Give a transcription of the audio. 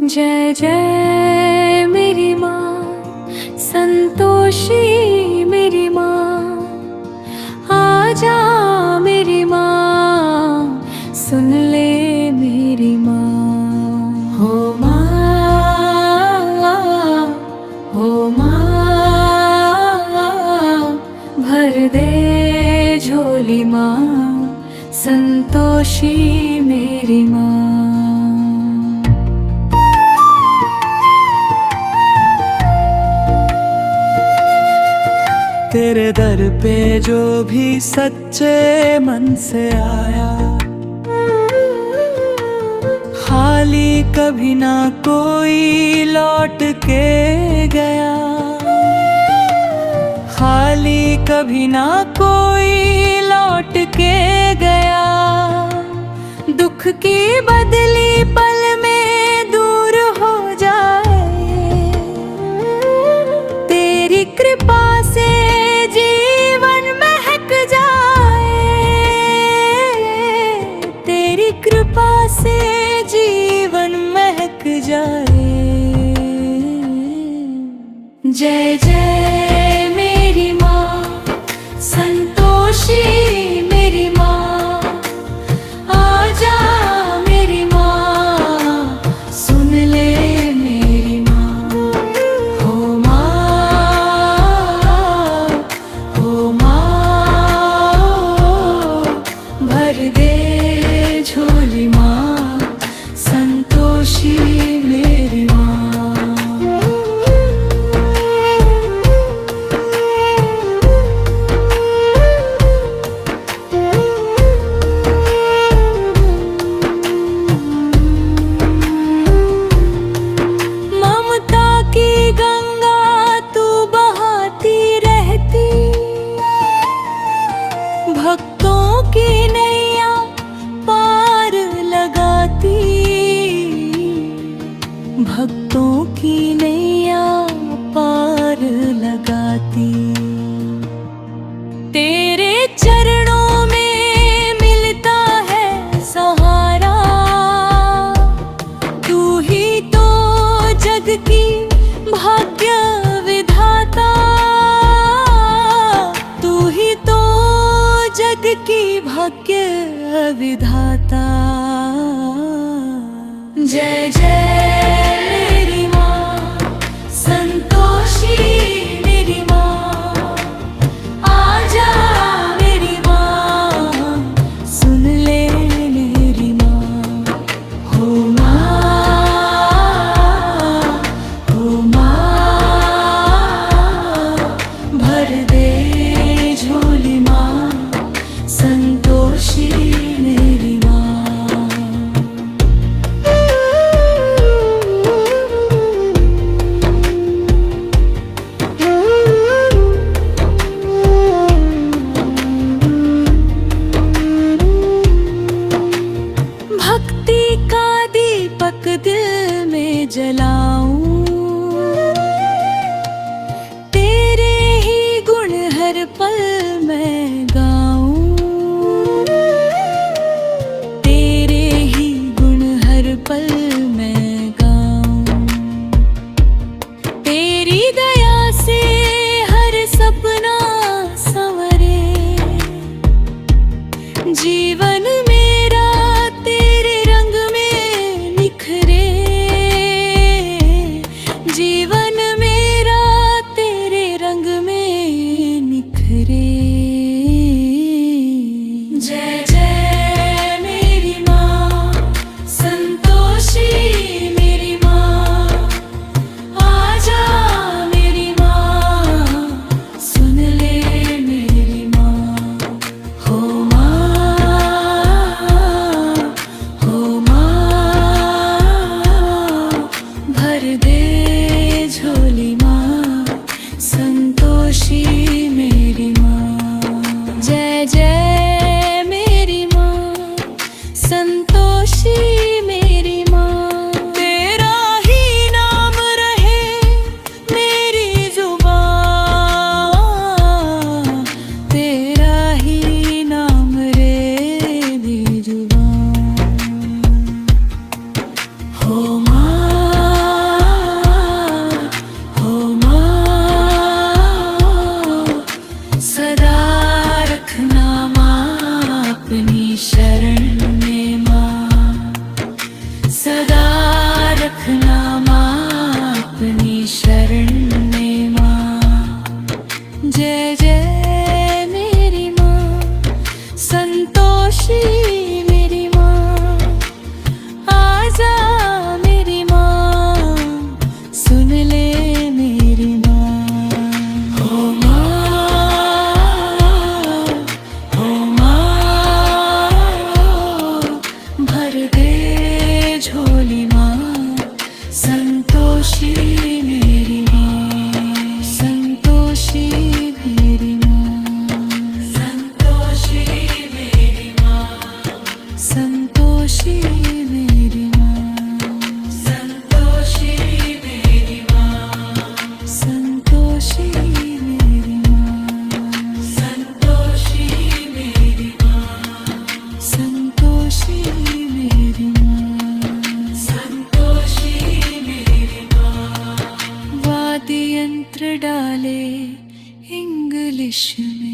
जय जय मेरी माँ, संतोषी मेरी माँ, आजा मेरी माँ, सुन ले मेरी माँ। हो माँ, हो माँ, भर दे झोली माँ, संतोषी मेरी माँ। तेरे दर पे जो भी सच्चे मन से आया, खाली कभी ना कोई लौट के गया, खाली कभी ना कोई लौट के गया। दुख की बदली पल में दूर हो जाए, तेरी कृपा से जीवन महक जाए, तेरी कृपा से जीवन महक जाए। जय जय मेरी माँ, संतोषी मेरी माँ, आजा मेरी माँ, सुन ले मेरी माँ। हो माँ, हो माँ, भर दे झोली माँ, संतोषी मेरी माँ। भक्तों की नैया पार लगाती, भक्तों की नैया पार लगाती। तेरे चरणों में मिलता है सहारा, तू ही तो जग की भाग्य विधाता, तू ही तो जग की भाग्य विधाता। जय जय मेरी माँ, संतोषी मेरी माँ, आजा मेरी माँ, सुन ले मेरी माँ। हो माँ, हो माँ, भर दे झोली माँ, संतोषी मेरी माँ। भक्ति का दीपक दिल में जलाऊं, तेरे ही गुण हर पल मैं गाऊं, तेरे ही गुण हर पल मैं गाऊं। तेरी दया से हर सपना संवरे, जीवन मेरा तेरे रंग में निखरे, झोली माँ संतोषी मेरी माँ संतोषी मेरी माँ संतोषी मेरी माँ संतोषी मेरी माँ संतोषी मेरी माँ संतोषी मेरी माँ संतोषी मेरी माँ संतोषी मेरी माँ संतोषी मेरी माँ वाद्य यंत्र डाले इंग्लिश में